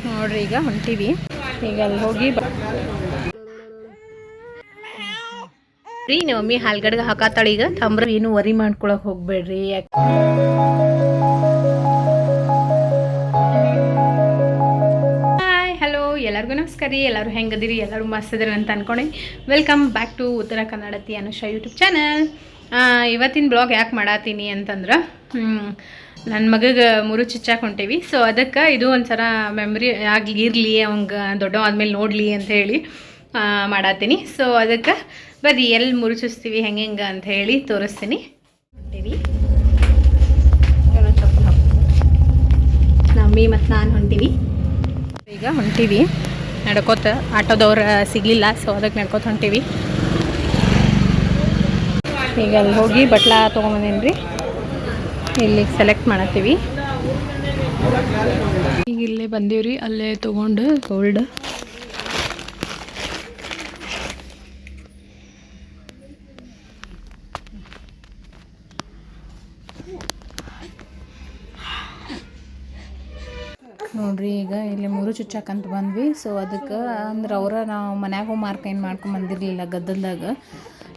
ನೋಡ್ರಿ ಈಗ ಹೊಂಟಿವಿ. ಈಗ ಅಲ್ಲಿ ಹೋಗಿ ರೀ ನಿಮ್ಮ ಮಮ್ಮಿ ಹಾಲ್ಗಡ್ಗೆ ಹಾಕತ್ತಾಳ. ಈಗ ತಂಬ್ರ ಏನು ವರಿ ಮಾಡ್ಕೊಳಕ್ ಹೋಗ್ಬೇಡ್ರಿ. ಹಾಯ್ ಹಲೋ ಎಲ್ಲರಿಗೂ ನಮಸ್ಕಾರ ರೀ. ಎಲ್ಲರೂ ಹೆಂಗದಿರಿ? ಎಲ್ಲರೂ ಮಸ್ತ್ ಅದಿರಿ ಅಂತ ಅನ್ಕೊಂಡೆ. ವೆಲ್ಕಮ್ ಬ್ಯಾಕ್ ಟು ಉತ್ತರ ಕನ್ನಡತಿ ಅನುಷಾ ಯೂಟ್ಯೂಬ್ ಚಾನಲ್. ಇವತ್ತಿನ ಬ್ಲಾಗ್ ಯಾಕೆ ಮಾಡತ್ತೀನಿ ಅಂತಂದ್ರೆ ನನ್ನ ಮಗಗೆ ಮುರು ಚುಚ್ಚಾಕ್ ಹೊಂಟೇವಿ. ಸೊ ಅದಕ್ಕೆ ಇದು ಒಂಥರ ಮೆಮ್ರಿ ಆಗಲಿ ಇರಲಿ, ಅವಂಗೆ ದೊಡ್ಡ ಆದ್ಮೇಲೆ ನೋಡಲಿ ಅಂತ ಹೇಳಿ ಮಾಡತ್ತೀನಿ. ಸೊ ಅದಕ್ಕೆ ಬರ್ರಿ ಎಲ್ಲಿ ಮುರು ಚುಚ್ತೀವಿ ಹೆಂಗೆ ಅಂತ ಹೇಳಿ ತೋರಿಸ್ತೀನಿ. ಹೊಂಟೇವಿ ನಮ್ಮಿ ಮತ್ತು ನಾನು ಹೊಂಟೀವಿ. ಈಗ ಹೊಂಟೀವಿ ನಡ್ಕೋತ. ಆಟೋದವ್ರು ಸಿಗಲಿಲ್ಲ, ಸೊ ಅದಕ್ಕೆ ನಡ್ಕೋತ ಹೊಂಟೀವಿ. ಈಗ ಅಲ್ಲಿ ಹೋಗಿ ಬಟ್ಲ ತೊಗೊಂಬಂದೇನಿ ರೀ. ಇಲ್ಲಿಗೆ ಸೆಲೆಕ್ಟ್ ಮಾಡತ್ತೀವಿ. ಈಗ ಇಲ್ಲೇ ಬಂದೀವ್ರಿ, ಅಲ್ಲೇ ತೊಗೊಂಡು ಗೋಲ್ಡ್ ನೋಡ್ರಿ. ಈಗ ಇಲ್ಲಿ ಮುರು ಚುಚ್ಚಾಕಂತ ಬಂದ್ವಿ. ಸೊ ಅದಕ್ಕೆ ಅಂದ್ರೆ ನಾವು ಮನ್ಯಾಗ ಮಾರ್ಕ್ ಏನು ಮಾಡ್ಕೊಂಡು ಬಂದಿರಲಿಲ್ಲ ಗದ್ದಲ್ದಾಗ.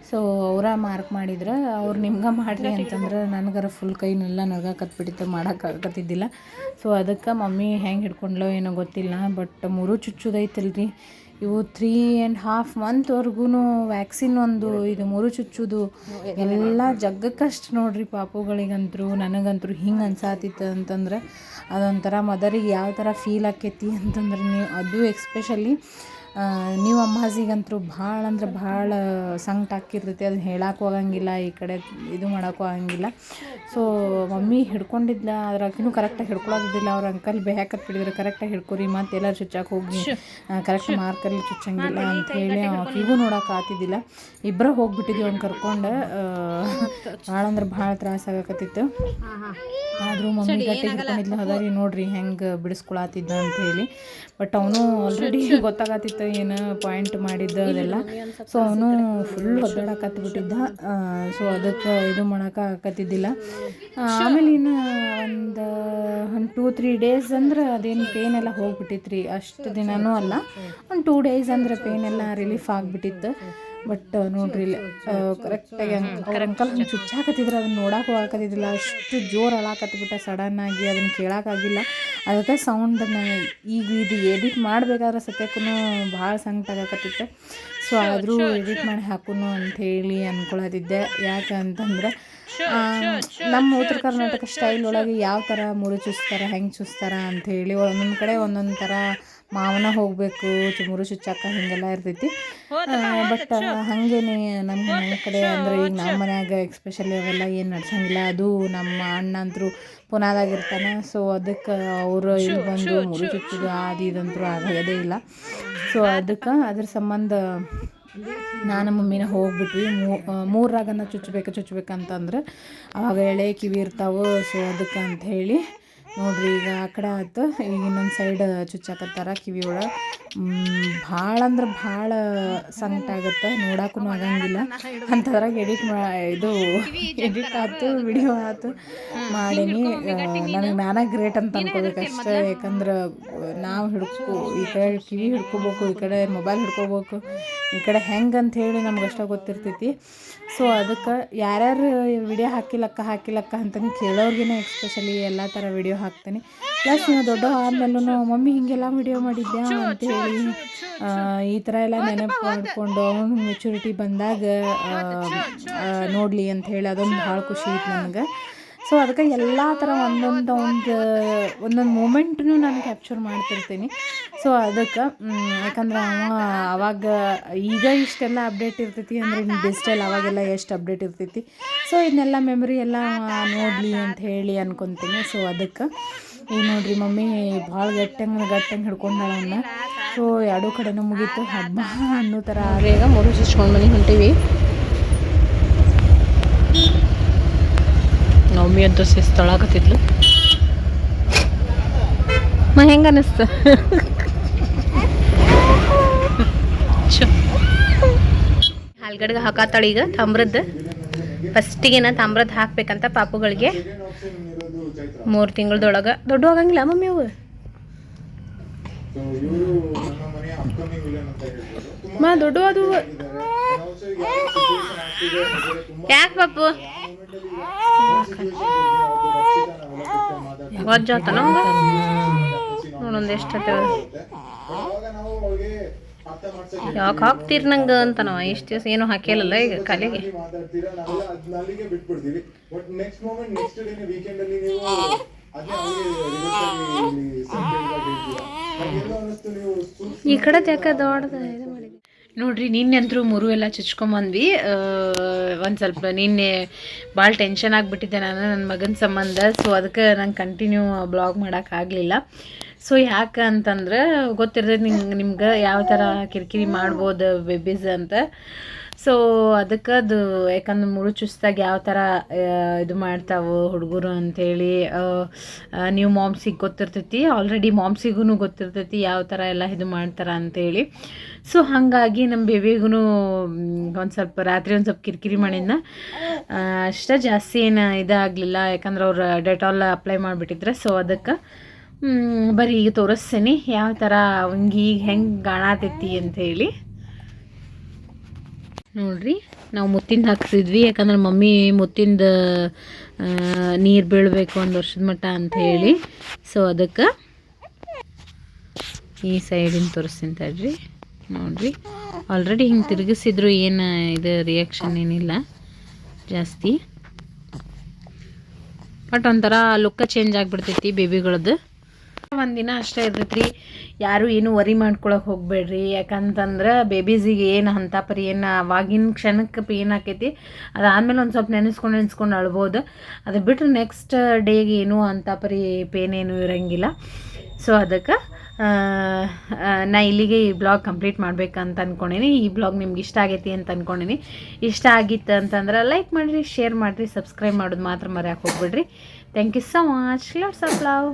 ಸೊ ಅವರ ಮಾರ್ಕ್ ಮಾಡಿದ್ರೆ ಅವ್ರು ನಿಮ್ಗೆ ಮಾಡಿರಿ ಅಂತಂದ್ರೆ ನನಗರ ಫುಲ್ ಕೈನೆಲ್ಲ ನಗಾಕತ್ಬಿಟ್ಟಿತ್ತು, ಮಾಡೋಕ್ಕಾಗತ್ತಿದ್ದಿಲ್ಲ. ಸೊ ಅದಕ್ಕೆ ಮಮ್ಮಿ ಹೆಂಗೆ ಹಿಡ್ಕೊಂಡ್ಲೋ ಏನೋ ಗೊತ್ತಿಲ್ಲ, ಬಟ್ ಮುರು ಚುಚ್ಚುದೈತಲ್ರಿ ಇವು 3.5 ಮಂತ್ವರೆಗೂ ವ್ಯಾಕ್ಸಿನ್ ಒಂದು ಇದು ಮುರು ಚುಚ್ಚುದು ಎಲ್ಲ ಜಗ್ಗಕ್ಕಷ್ಟು ನೋಡ್ರಿ. ಪಾಪುಗಳಿಗಂತರೂ ನನಗಂತರೂ ಹಿಂಗೆ ಅನ್ಸಾತಿತ್ತು ಅಂತಂದ್ರೆ ಅದೊಂಥರ ಮದರಿಗೆ ಯಾವ ಥರ ಫೀಲ್ ಆಕೈತಿ ಅಂತಂದ್ರೆ ನೀವು ಅದು ಎಕ್ಸ್ಪೆಷಲಿ ನೀವು ಅಮ್ಮಾಜಿಗಂತರೂ ಭಾಳ ಅಂದ್ರೆ ಭಾಳ ಸಂಕಟ ಹಾಕಿರ್ತೈತಿ. ಅದನ್ನ ಹೇಳಕ್ಕೂ ಆಗಂಗಿಲ್ಲ, ಈ ಕಡೆ ಇದು ಮಾಡೋಕ್ಕೂ ಆಗಂಗಿಲ್ಲ. ಸೊ ಮಮ್ಮಿ ಹಿಡ್ಕೊಂಡಿದ್ಲ, ಅದ್ರಾಗಿನೂ ಕರೆಕ್ಟಾಗಿ ಹಿಡ್ಕೊಳ್ಳೋದಿದ್ದಿಲ್ಲ. ಅವ್ರ ಅಂಕಲ್ ಬೇಯಾಕತ್ಬಿಟ್ಟಿದ್ರು, ಕರೆಕ್ಟಾಗಿ ಹಿಡ್ಕೊರಿ ಮತ್ತು ಎಲ್ಲರೂ ಚುಚ್ಚಾಕೆ ಹೋಗಿ ಕರೆಕ್ಟ್ ಮಾರ್ಕಲ್ಲಿ ಚುಚ್ಚಂಗಿಲ್ಲ ಅಂಥೇಳಿ ಆಕಿಗೂ ನೋಡೋಕೆ ಆಗ್ತಿದ್ದಿಲ್ಲ. ಇಬ್ಬರು ಹೋಗ್ಬಿಟ್ಟಿದ್ವಿ ಅವ್ನು ಕರ್ಕೊಂಡು. ಭಾಳ ಅಂದ್ರೆ ಭಾಳ ತ್ರಾಸಾಗಕತ್ತಿತ್ತು. ಆದರೂ ಮಮ್ಮಿ ಗಟ್ಟಿ ಹಿಡ್ಕೊಂಡಿದ್ಲು. ಅದಾರಿ ನೋಡ್ರಿ ಹೆಂಗೆ ಬಿಡಿಸ್ಕೊಳತ್ತಿದ್ದ ಅಂಥೇಳಿ. ಬಟ್ ಅವನು ಆಲ್ರೆಡಿ ಗೊತ್ತಾಗತ್ತಿತ್ತು ಏನು ಪಾಯಿಂಟ್ ಮಾಡಿದ್ದು ಅದೆಲ್ಲ. ಸೊ ಅವನು ಫುಲ್ ಒದ್ದಾಡಕತ್ಬಿಟ್ಟಿದ್ದ. ಸೊ ಅದಕ್ಕೆ ಇದು ಮಾಡೋಕೆ ಆಕತ್ತಿದ್ದಿಲ್ಲ. ಆಮೇಲೆ ಇನ್ನು ಒಂದು 2-3 ಡೇಸ್ ಅಂದ್ರೆ ಅದೇನು ಪೇನ್ ಎಲ್ಲ ಹೋಗ್ಬಿಟ್ಟಿತ್ತು ರೀ. ಅಷ್ಟು ದಿನವೂ ಅಲ್ಲ, ಒಂದು 2 ಡೇಸ್ ಅಂದ್ರೆ ಪೇನ್ ಎಲ್ಲ ರಿಲೀಫ್ ಆಗಿಬಿಟ್ಟಿತ್ತು. ಬಟ್ ನೋಡ್ರಿ ಇಲ್ಲಿ ಕರೆಕ್ಟಾಗಿ ಅವ್ರ ಅಂಕಲ್ ಹಂಗೆ ಚುಚ್ಚಾಕತ್ತಿದ್ರೆ ಅದನ್ನ ನೋಡೋಕ್ಕೂ ಆಗತ್ತಿದ್ದಿಲ್ಲ. ಅಷ್ಟು ಜೋರು ಅಳಾಕತ್ಬಿಟ್ಟ ಸಡನ್ನಾಗಿ, ಅದನ್ನು ಕೇಳೋಕ್ಕಾಗಿಲ್ಲ. ಅದಕ್ಕೆ ಸೌಂಡನ್ನು ಈಗ ಇದು ಎಡಿಟ್ ಮಾಡಬೇಕಾದ್ರೆ ಸತ್ಯಕ್ಕೂ ಭಾಳ ಸಂಕಟ ಆಗಕತ್ತಿತ್ತು. ಸೊ ಆದರೂ ಎಡಿಟ್ ಮಾಡಿ ಹಾಕೋನು ಅಂಥೇಳಿ ಅಂದ್ಕೊಳತಿದ್ದೆ. ಯಾಕೆ ಅಂತಂದ್ರೆ ನಮ್ಮ ಉತ್ತರ ಕರ್ನಾಟಕ ಸ್ಟೈಲ್ ಒಳಗೆ ಯಾವ ಥರ ಮುರು ಚುಚ್ತಾರೆ, ಹೆಂಗೆ ಚುಚ್ತಾರೆ ಅಂಥೇಳಿ ಒಂದೊಂದು ಕಡೆ ಒಂದೊಂದು ಥರ ಮಾವನ ಹೋಗಬೇಕು ಮುರು ಚುಚ್ಚಾಕ ಹಿಂಗೆಲ್ಲ ಇರ್ತೈತಿ. ಬಟ್ ಹಾಗೇನೆ ನಮ್ಮ ಮನೆ ಕಡೆ ಅಂದರೆ ಈಗ ನಮ್ಮ ಮನ್ಯಾಗ ಎಕ್ಸ್ಪೆಷಲಿ ಅವೆಲ್ಲ ಏನು ನಡ್ಸಂಗಿಲ್ಲ. ಅದು ನಮ್ಮ ಅಣ್ಣ ಅಂತರೂ ಪುನಾದಾಗಿರ್ತಾನೆ. ಸೊ ಅದಕ್ಕೆ ಅವರು ಇಲ್ಲಿ ಬಂದು ಮುರು ಚುಚ್ಚೋದು ಅದು ಇದಂತರೂ ಆಗೋದೇ ಇಲ್ಲ. ಸೊ ಅದಕ್ಕೆ ಅದ್ರ ಸಂಬಂಧ ನಾನು ಮಮ್ಮಿನ ಹೋಗ್ಬಿಟ್ವಿ. 3 ರಾಗನ ಚುಚ್ಚಬೇಕಂತಂದ್ರೆ ಅವಾಗ ಎಳೆ ಕಿವಿ ಇರ್ತಾವೆ. ಸೊ ಅದಕ್ಕೆ ಅಂಥೇಳಿ ನೋಡ್ರಿ ಈಗ ಆ ಕಡೆ ಆಯ್ತು. ಈಗ ಇನ್ನೊಂದು ಸೈಡ್ ಚುಚ್ಚಾಕತ್ತಾರ ಕಿವಿ ಒಳಗೆ. ಭಾಳ ಅಂದ್ರೆ ಭಾಳ ಸಂಕಟ ಆಗುತ್ತೆ, ನೋಡೋಕ್ಕೂ ಆಗಂಗಿಲ್ಲ. ಅಂಥದ್ರಾಗ ಎಡಿಟ್ ಆಯ್ತು, ವಿಡಿಯೋ ಆಯ್ತು ಮಾಡೀನಿ. ನನಗೆ ನಾನೇ ಗ್ರೇಟ್ ಅಂತ ಅನ್ಕೋಬೇಕಷ್ಟೇ. ಯಾಕಂದ್ರೆ ನಾವು ಈ ಕಡೆ ಕಿವಿ ಹಿಡ್ಕೋಬೇಕು, ಈ ಕಡೆ ಮೊಬೈಲ್ ಹಿಡ್ಕೋಬೇಕು, ಈ ಕಡೆ ಹೆಂಗೆ ಅಂಥೇಳಿ ನಮ್ಗಷ್ಟೇ ಗೊತ್ತಿರ್ತೈತಿ. ಸೊ ಅದಕ್ಕೆ ಯಾರ್ಯಾರು ವಿಡಿಯೋ ಹಾಕಿಲಕ್ಕ ಅಂತಂದು ಕೇಳೋರ್ಗಿನ ಎಕ್ಸ್ಪೆಷಲಿ ಎಲ್ಲ ಥರ ವಿಡಿಯೋ ಹಾಕ್ತೀನಿ. ಪ್ಲಸ್ ನೀವು ದೊಡ್ಡ ಆದಮೇಲೂ ಮಮ್ಮಿ ಹೀಗೆಲ್ಲ ವಿಡಿಯೋ ಮಾಡಿದ್ಯಾ ಅಂಥೇಳಿ ಈ ಥರ ಎಲ್ಲ ನೆನಪು ಮಾಡಿಕೊಂಡು ಅವನು ಮೆಚುರಿಟಿ ಬಂದಾಗ ನೋಡಲಿ ಅಂಥೇಳಿ ಅದೊಂದು ಭಾಳ ಖುಷಿ ಇತ್ತು ನನಗೆ. ಸೊ ಅದಕ್ಕೆ ಎಲ್ಲ ಥರ ಒಂದೊಂದು ಮೂಮೆಂಟ್ನು ನಾನು ಕ್ಯಾಪ್ಚರ್ ಮಾಡ್ತಿರ್ತೀನಿ. ಸೊ ಅದಕ್ಕೆ ಯಾಕಂದ್ರೆ ಅವಾಗ ಈಗ ಇಷ್ಟೆಲ್ಲ ಅಪ್ಡೇಟ್ ಇರ್ತೈತಿ ಅಂದರೆ ಇನ್ನು ಡಿಜಿಟಲ್ ಅವಾಗೆಲ್ಲ ಎಷ್ಟು ಅಪ್ಡೇಟ್ ಇರ್ತೈತಿ. ಸೊ ಇದನ್ನೆಲ್ಲ ಮೆಮೊರಿ ಎಲ್ಲ ನೋಡಲಿ ಅಂತ ಹೇಳಿ ಅನ್ಕೊತೀನಿ. ಸೊ ಅದಕ್ಕೆ ಈಗ ನೋಡ್ರಿ ಮಮ್ಮಿ ಭಾಳ ಗಟ್ಟಂಗೆ ಹಿಡ್ಕೊಂಡಾಳ ಅವನ್ನ. ಸೊ ಎರಡೂ ಕಡೆನೂ ಮುಗೀತು ಹಬ್ಬ ಅನ್ನೋ ಥರ. ಬೇಗ ಮುರು ಚುಚ್ಕೊಂಡು ಮನೆಗೆ ಹೊಂಟೀವಿ. ಮಮ್ಮಿ ಅಂತೂ ಶಿಸ್ತೊಳಾಕತ್ತಿದ್ಲು. ಹೆಂಗೆ ಅನ್ನಿಸ್ತು? ಹಾಲ್ಗಡ್ಗೆ ಹಾಕತ್ತಾಳ ಈಗ ತಾಮ್ರದ್ದು. ಫಸ್ಟಿಗೆನ ತಾಮ್ರದ್ದು ಹಾಕ್ಬೇಕಂತ ಪಾಪುಗಳಿಗೆ. 3 ತಿಂಗಳದೊಳಗೆ ದೊಡ್ಡ ಆಗಂಗಿಲ್ಲ ಮಮ್ಮಿ ಅವು. ಸೊ ಇವರು ನಮ್ಮ ಮನೆಯ ಅಪ್ಕಮಿಂಗ್ ವಿಲನ್ ಅಂತ ಹೇಳ್ಬೋದು. ಮಾ ದೊಡ್ಡ ಅದು ಯಾಕೆ ಪಾಪು ಯಾವತ್ತು ನೋಡೊಂದು ಎಷ್ಟು ಯಾಕೆ ಹಾಕ್ತೀರಿ ನಂಗೆ ಅಂತ ನಾವು ಇಷ್ಟು ದಿವಸ ಏನು ಹಾಕಿಲ್ಲಲ್ಲ ಈಗ ಕಾಲಿಗೆ. ಈ ಕಡೆ ಯಾಕೆ ದೊಡ್ಡದ ಇದು ಮಾಡಿದ್ವಿ ನೋಡ್ರಿ. ನಿನ್ನೆಂತರೂ ಮುರು ಎಲ್ಲ ಚುಚ್ಕೊಂಬಂದ್ವಿ. ಒಂದು ಸ್ವಲ್ಪ ನಿನ್ನೆ ಭಾಳ ಟೆನ್ಷನ್ ಆಗಿಬಿಟ್ಟಿದ್ದೆ ನಾನು ನನ್ನ ಮಗನ ಸಂಬಂಧ. ಸೊ ಅದಕ್ಕೆ ನಂಗೆ ಕಂಟಿನ್ಯೂ ಬ್ಲಾಗ್ ಮಾಡೋಕ್ಕಾಗಲಿಲ್ಲ. ಸೊ ಯಾಕೆ ಅಂತಂದ್ರೆ ಗೊತ್ತಿರ್ತೈತೆ ನಿಮ್ಗೆ ಯಾವ ಥರ ಕಿರಿಕಿರಿ ಮಾಡ್ಬೋದು ಬೇಬೀಸ್ ಅಂತ. ಸೊ ಅದಕ್ಕೆ ಅದು ಯಾಕಂದ್ರೆ ಮುರು ಚುಸ್ತಾಗ ಯಾವ ಥರ ಇದು ಮಾಡ್ತಾವೆ ಹುಡುಗರು ಅಂಥೇಳಿ ನೀವು ಮಾಮ್ಸಿಗೆ ಗೊತ್ತಿರ್ತೈತಿ, ಆಲ್ರೆಡಿ ಮಾಮ್ಸಿಗೂ ಗೊತ್ತಿರ್ತೈತಿ ಯಾವ ಥರ ಎಲ್ಲ ಇದು ಮಾಡ್ತಾರೆ ಅಂಥೇಳಿ. ಸೊ ಹಾಗಾಗಿ ನಮ್ಮ ಬೇಬಿಗೂ ಒಂದು ಸ್ವಲ್ಪ ರಾತ್ರಿ ಒಂದು ಸ್ವಲ್ಪ ಕಿರಿಕಿರಿ ಮಾಡಿದ್ನ. ಅಷ್ಟೇ ಜಾಸ್ತಿ ಏನು ಇದಾಗಲಿಲ್ಲ, ಯಾಕಂದ್ರೆ ಅವ್ರು ಡೆಟಾಲ್ ಅಪ್ಲೈ ಮಾಡಿಬಿಟ್ಟಿದ್ರೆ. ಸೊ ಅದಕ್ಕೆ ಬರೀ ಈಗ ತೋರಿಸ್ತೀನಿ ಯಾವ ಥರ ಅವಂಗೆ ಈಗ ಹೆಂಗೆ ಕಾಣತೈತಿ ಅಂಥೇಳಿ. ನೋಡ್ರಿ ನಾವು ಮುತ್ತಿಂದ ಹಾಕ್ಸಿದ್ವಿ, ಯಾಕಂದ್ರೆ ಮಮ್ಮಿ ಮುತ್ತಿಂದ ನೀರು ಬೀಳಬೇಕು ಒಂದು ವರ್ಷದ ಮಟ್ಟ ಅಂಥೇಳಿ. ಸೊ ಅದಕ್ಕೆ ಈ ಸೈಡಿನ ತೋರಿಸ್ತೀನಿ ತಡ್ರಿ. ನೋಡ್ರಿ ಆಲ್ರೆಡಿ ಹಿಂಗೆ ತಿರುಗಿಸಿದ್ರು ಏನು ಇದು ರಿಯಾಕ್ಷನ್ ಏನಿಲ್ಲ ಜಾಸ್ತಿ, ಬಟ್ ಒಂಥರ ಲುಕ್ಕ ಚೇಂಜ್ ಆಗಿಬಿಡ್ತೈತಿ ಬೇಬಿಗಳದ್ದು. ಒಂದಿನ ಅಷ್ಟೇ ಇರ್ತೈತ್ರಿ, ಯಾರು ಏನು ವರಿ ಮಾಡ್ಕೊಳಕ್ಕೆ ಹೋಗಬೇಡ್ರಿ. ಯಾಕಂತಂದ್ರೆ ಬೇಬೀಸಿಗೆ ಏನು ಅಂಥ ಪರಿ ಏನು ಅವಾಗಿನ ಕ್ಷಣಕ್ಕೆ ಪೇನ್ ಆಕೈತಿ, ಅದಾದಮೇಲೆ ಒಂದು ಸ್ವಲ್ಪ ನೆನೆಸ್ಕೊಂಡು ಅಳ್ಬೋದು. ಅದು ಬಿಟ್ಟರೆ ನೆಕ್ಸ್ಟ್ ಡೇಗೆ ಏನೂ ಅಂಥ ಪರಿ ಪೇನ್ ಏನೂ ಇರೋಂಗಿಲ್ಲ. ಸೊ ಅದಕ್ಕೆ ನಾ ಇಲ್ಲಿಗೆ ಈ ಬ್ಲಾಗ್ ಕಂಪ್ಲೀಟ್ ಮಾಡ್ಬೇಕಂತ ಅಂದ್ಕೊಂಡೀನಿ. ಈ ಬ್ಲಾಗ್ ನಿಮ್ಗೆ ಇಷ್ಟ ಆಗೈತಿ ಅಂತ ಅಂದ್ಕೊಂಡೀನಿ. ಇಷ್ಟ ಆಗಿತ್ತು ಅಂತಂದ್ರೆ ಲೈಕ್ ಮಾಡಿರಿ, ಶೇರ್ ಮಾಡಿರಿ, ಸಬ್ಸ್ಕ್ರೈಬ್ ಮಾಡೋದು ಮಾತ್ರ ಮರೆಯೋಕೆ ಹೋಗ್ಬೇಡ್ರಿ. Thank you so much. Lots of love.